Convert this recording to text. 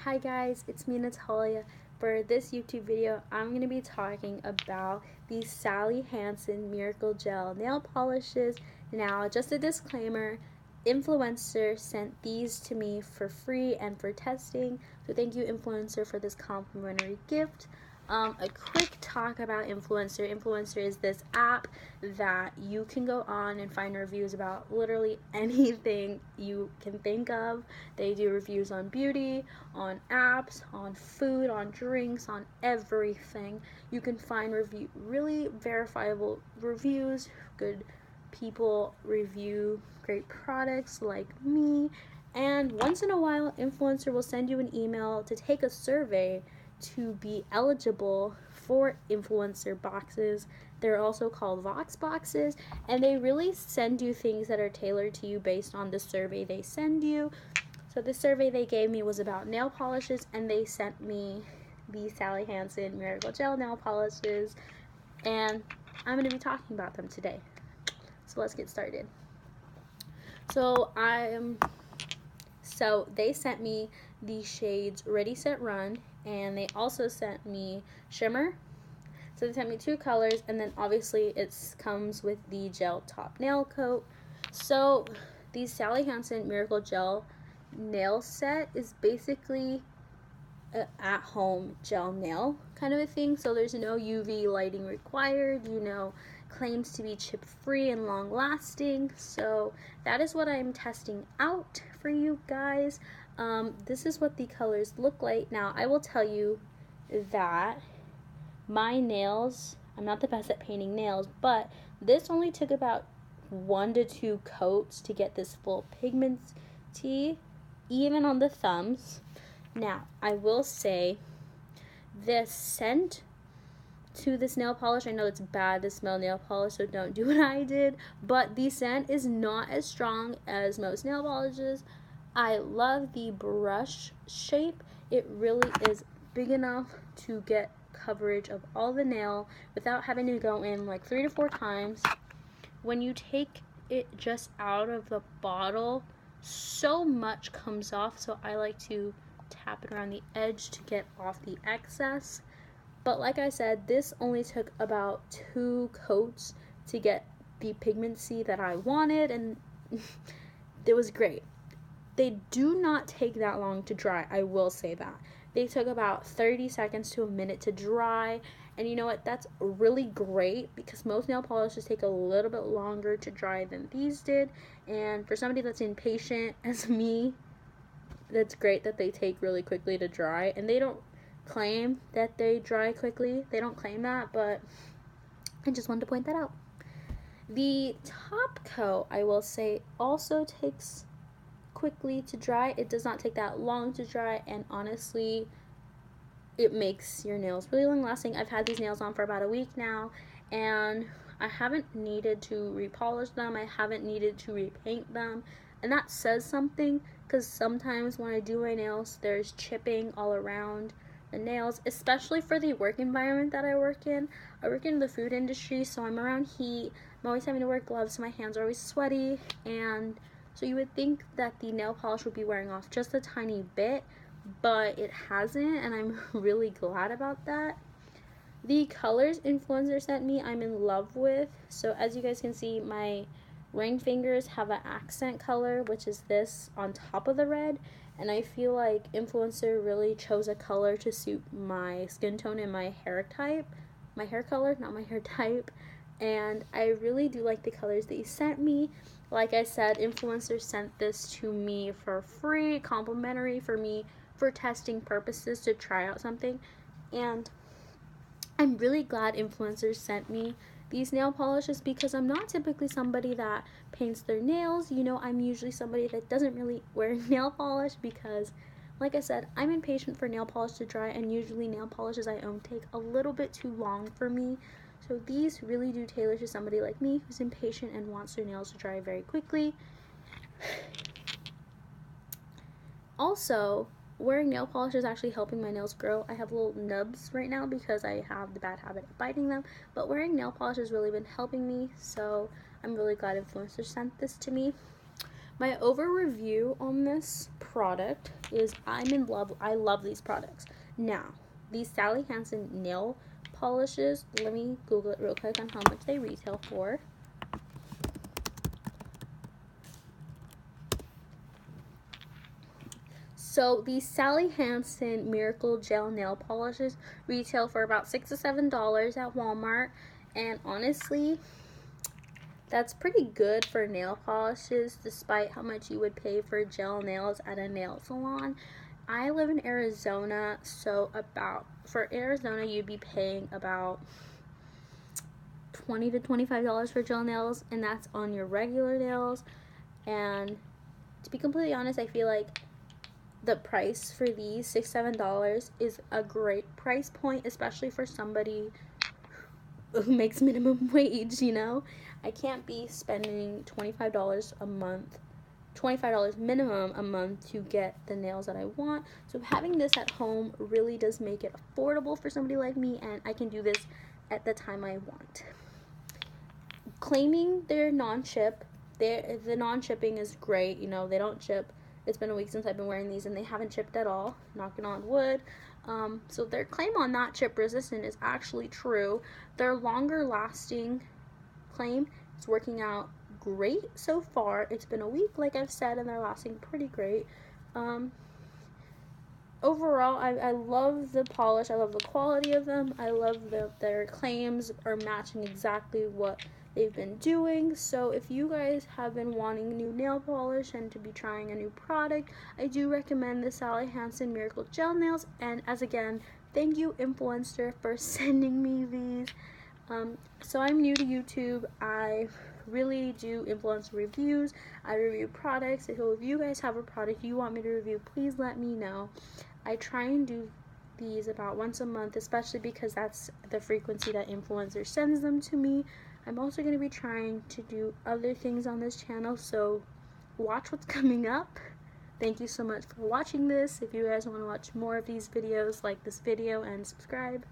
Hi guys, it's me Natalia. For this YouTube video, I'm going to be talking about the Sally Hansen Miracle Gel nail polishes. Now, just a disclaimer, Influenster sent these to me for free and for testing, so thank you Influencer for this complimentary gift. A quick talk about Influencer. Influencer is this app that you can go on and find reviews about literally anything you can think of. They do reviews on beauty, on apps, on food, on drinks, on everything. You can find really verifiable reviews. Good people review great products like me. And once in a while, Influencer will send you an email to take a survey to be eligible for influencer boxes. They're also called VoxBoxes, and they really send you things that are tailored to you based on the survey they send you. So the survey they gave me was about nail polishes, and they sent me the Sally Hansen Miracle Gel nail polishes, and I'm going to be talking about them today. So let's get started. So they sent me the shades Ready Set Run, and they also sent me Shimmer. So they sent me two colors, and then obviously it comes with the gel top nail coat. So the Sally Hansen Miracle Gel nail set is basically an at-home gel nail kind of a thing. So there's no UV lighting required, claims to be chip free and long lasting. So that is what I'm testing out for you guys. This is what the colors look like. Now I will tell you that my nails, I'm not the best at painting nails, but this only took about 1 to 2 coats to get this full pigmenty, even on the thumbs. Now I will say this scent to this nail polish, I know it's bad to smell nail polish, so don't do what I did, but the scent is not as strong as most nail polishes. I love the brush shape. It really is big enough to get coverage of all the nail without having to go in like 3 to 4 times. When you take it just out of the bottle, so much comes off, so I like to tap it around the edge to get off the excess. But like I said, this only took about 2 coats to get the pigmency that I wanted, and it was great. They do not take that long to dry, I will say that. They took about 30 seconds to a minute to dry, and you know what, that's really great because most nail polishes take a little bit longer to dry than these did, and for somebody that's impatient as me, that's great that they take really quickly to dry. And they don't claim that they dry quickly, they don't claim that, but I just wanted to point that out. The top coat, I will say, also takes quickly to dry. It does not take that long to dry, and honestly, it makes your nails really long lasting. I've had these nails on for about a week now, and I haven't needed to repolish them, I haven't needed to repaint them, and that says something because sometimes when I do my nails, there's chipping all around the nails, especially for the work environment that I work in. I work in the food industry, so I'm around heat. I'm always having to wear gloves, so my hands are always sweaty, and so you would think that the nail polish would be wearing off just a tiny bit, but it hasn't, and I'm really glad about that. The colors Influencer sent me, I'm in love with. So as you guys can see, my ring fingers have an accent color, which is this on top of the red, and I feel like Influencer really chose a color to suit my skin tone and my hair type. My hair color, not my hair type. And I really do like the colors that you sent me. Like I said, Influencer sent this to me for free, complimentary for me, for testing purposes, to try out something. And I'm really glad Influencers sent me these nail polishes because I'm not typically somebody that paints their nails. I'm usually somebody that doesn't really wear nail polish because, like I said, I'm impatient for nail polish to dry, and usually nail polishes I own take a little bit too long for me. So these really do tailor to somebody like me who's impatient and wants their nails to dry very quickly. Also, wearing nail polish is actually helping my nails grow. I have little nubs right now because I have the bad habit of biting them, but wearing nail polish has really been helping me, so I'm really glad Influencer sent this to me. My over review on this product is I'm in love. I love these products. Now, these Sally Hansen nail polishes, let me Google it real quick on how much they retail for. So these Sally Hansen Miracle Gel Nail Polishes retail for about $6 to $7 at Walmart. And honestly, that's pretty good for nail polishes, despite how much you would pay for gel nails at a nail salon. I live in Arizona, so for Arizona, you'd be paying about $20 to $25 for gel nails, and that's on your regular nails. And to be completely honest, I feel like the price for these, $6 to $7, is a great price point, especially for somebody who makes minimum wage, you know? I can't be spending $25 a month, $25 minimum a month to get the nails that I want. So having this at home really does make it affordable for somebody like me, and I can do this at the time I want. Claiming their non-ship, the non-shipping is great. You know, they don't ship. It's been a week since I've been wearing these, and they haven't shipped at all, knocking on wood. So their claim on not chip resistant is actually true. Their longer lasting claim is working out great so far. It's been a week, like I've said, and they're lasting pretty great. Overall, I love the polish. I love the quality of them. I love their claims are matching exactly what they've been doing. So if you guys have been wanting new nail polish and to be trying a new product, I do recommend the Sally Hansen Miracle Gel Nails. And as again, thank you Influenster for sending me these. So I'm new to YouTube. I really do influencer reviews. I review products. So if you guys have a product you want me to review, please let me know. I try and do these about once a month, especially because that's the frequency that Influencer sends them to me. I'm also going to be trying to do other things on this channel, so watch what's coming up. Thank you so much for watching this. If you guys want to watch more of these videos, like this video and subscribe.